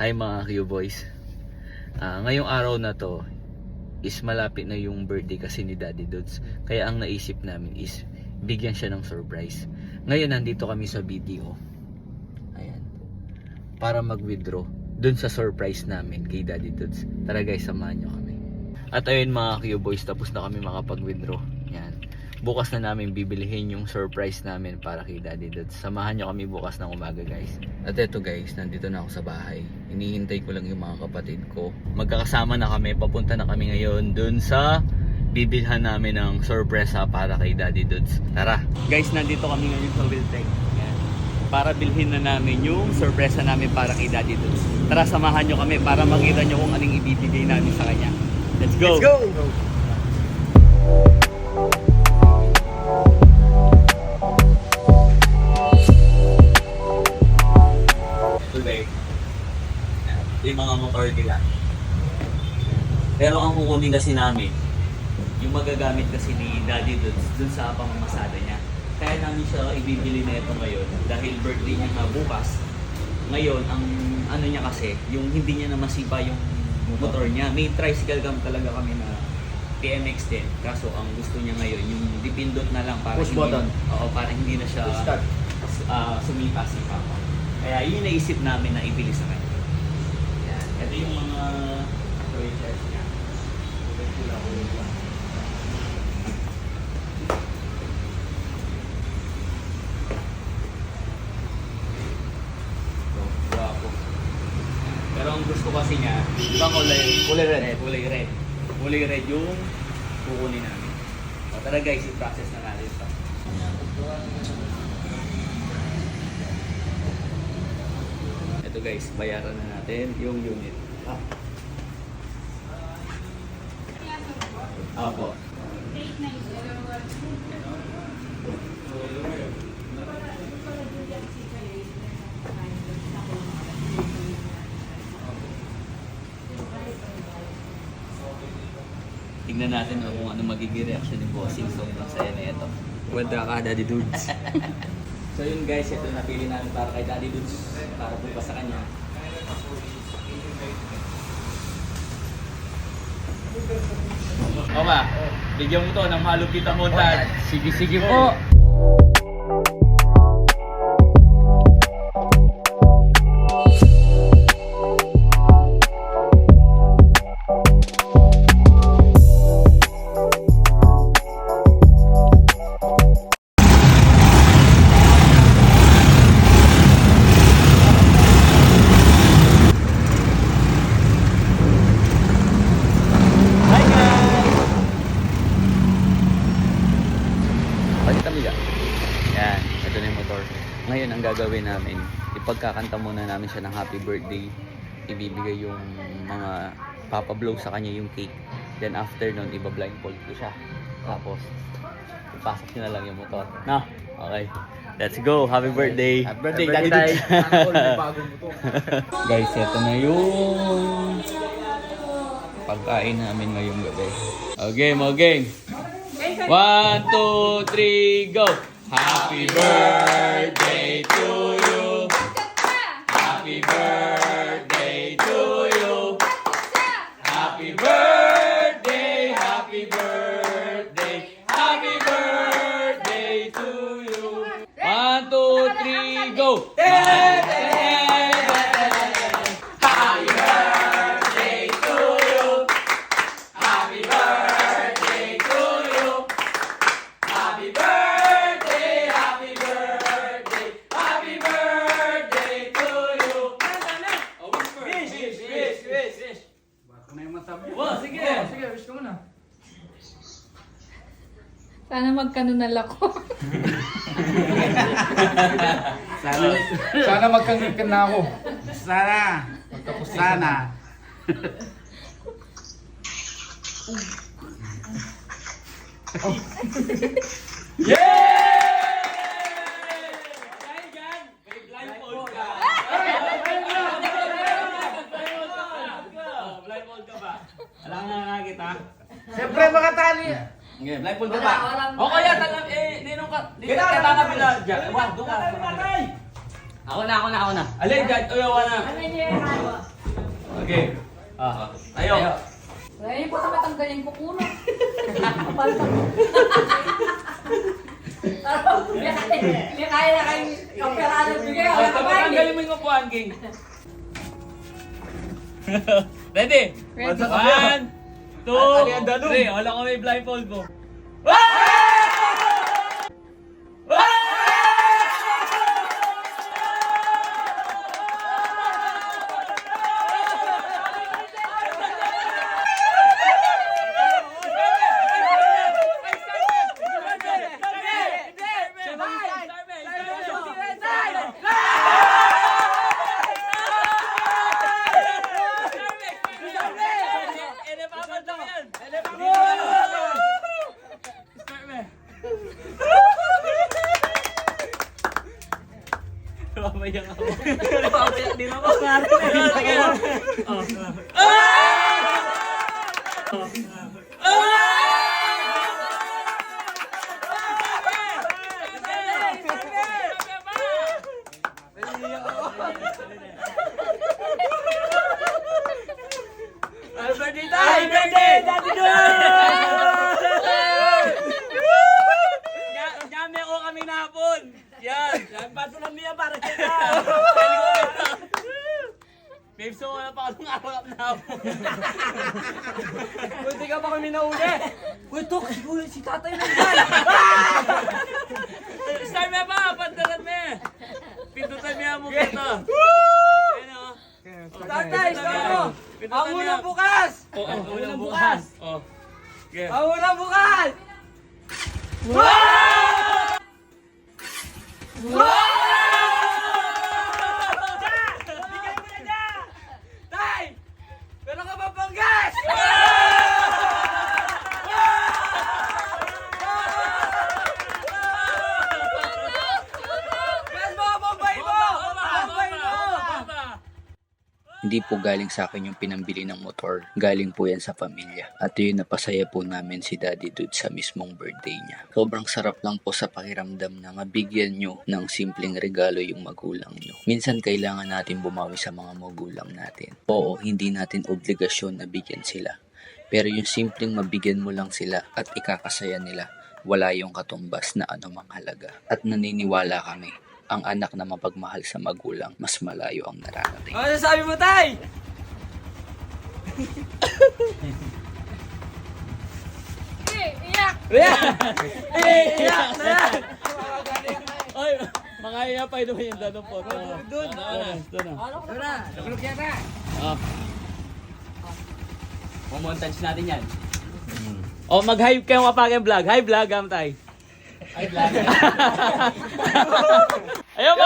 Hi mga Q-Boys. Ngayong araw na to is malapit na yung birthday kasi ni Daddy Dudes. Kaya ang naisip namin is bigyan siya ng surprise. Ngayon nandito kami sa BDO. Ayan. Para mag-withdraw dun sa surprise namin kay Daddy Dudes. Tara guys, samahan nyo kami. At ayun mga Q-Boys, tapos na kami makapag-withdraw. Yan. Bukas na namin bibilihin yung surprise namin para kay Daddy Dudes. Samahan nyo kami bukas ng umaga guys. At eto guys, nandito na ako sa bahay. Hinihintay ko lang yung mga kapatid ko. Magkakasama na kami, papunta na kami ngayon dun sa bibilhan namin ng sorpresa para kay Daddy Dudes. Tara! Guys, nandito kami ngayon sa Wiltec. Yan. Para bilhin na namin yung sorpresa namin para kay Daddy Dudes. Tara, samahan nyo kami para makita nyo kung anong ibibigay namin sa kanya. Let's go! Let's go! Today, yung mga motor nila. Pero ang kukunin kasi namin, yung magagamit kasi ni Daddy dun sa pamamasada niya. Kaya namin siya ibibili na ito ngayon dahil birthday niya nga bukas. Ngayon, ang ano niya kasi, yung hindi niya na masipa yung motor niya. May tricycle cam talaga kami na PMX din. Kaso ang gusto niya ngayon, yung dipindot na lang para push hindi, button. Oo, para hindi na siya sumipa-sipa pa. Kaya yun yung naisip namin na ibili sa kanya. Yan. Ito yung mga toy cars niya. Guwapo. Pero ang gusto kasi niya, di ba kulay red? Kulay red yung kukunin namin. O, tara guys, i-process na natin ito. Ito guys, bayaran na natin yung unit. Opo. Tignan natin kung ano magiging reaction ni Bossing. Sobrang saya na ito. Wanda ka, Daddy Dudes. So yun guys, ito napili namin para kay Daddy Dudes. Para bukas sa kanya. Oma, bigyan mo to ng malupit ang montage. Sige po. Yan, ito na yung motor. Ngayon ang gagawin namin, ipagkakanta muna namin siya ng happy birthday. Ibibigay yung mga papablow sa kanya yung cake. Then after nun, iba-blindfold ko siya. Tapos, ipasok nyo na lang yung motor. No? Okay. Let's go! Happy birthday! Happy birthday, Daddy Dudes. Guys, ito na yung pagkain namin ngayong gabi. Okay, mga gang! 1, 2, 3, go! Happy birthday to you! Happy birthday to you! Happy birthday! Happy birthday! Happy birthday to you! 1, 2, 3, go! Happy birthday to you! Happy birthday to you! Happy birthday! Happy birthday! Happy birthday to you! Oh, wish! Ba't ko na yung masabi? Oh, sige! Sige, wish ko muna. Sana magkanunal ako. Sana magkanggan na ako. Sana. Sana. Alam na kita. Siyempre makatali. Okay, blindfold ka ba? O kaya talang ninong ka. Di ka tatangap na dyan. Wag, doon ka. Ako na. Alay, dyan. Uyawa na. Okay. Tayo. Ay, baka matanggalin ko kuno. Palta ko. Hindi kaya na kayo kaperado. Bigay ako na kapain. Tanggalin mo yung upuan, King. Ready? Ready. 1, 2, 3. Wala ko may blindfold mo. Papayak ako. Papayak din ako. Happy birthday, Daddy Nyame ko kami napon. Yan. Patulang niya para kita. Babe, so wala pa akong arap na ako. Buti ka pa kami nauli. Uy, Tok, si tatay na yan. Start me pa, pantalan me. Pintutan niya mo kita. Ano? Tatay, start mo. Ang unang bukas. Ang unang bukas. Ang unang bukas. Tay! Meron ka ba pang gas? Gas mo! Bombay mo! Bombay mo! Hindi po galing sa akin yung pinambili ng motor. Galing po yan sa pamilya. At yun, napasaya po namin si Daddy Dude sa mismong birthday niya. Sobrang sarap lang po sa pakiramdam na mabigyan nyo ng simpleng regalo yung magulang nyo. Minsan kailangan natin bumawi sa mga magulang natin. Oo, hindi natin obligasyon na bigyan sila. Pero yung simpleng mabigyan mo lang sila at ikakasaya nila, wala yung katumbas na anumang halaga. At naniniwala kami, ang anak na mapagmahal sa magulang, mas malayo ang nararating. Ano sabi mo, Tay? Iyak! Iyak na yan! Oy, makaya pa ito yung dadong po. Doon na. Nakulog yan na. Mamontage natin yan. Mag-hype kayo kapag vlog. Hi vlog, Tay. Hi vlog. Ayaw mo!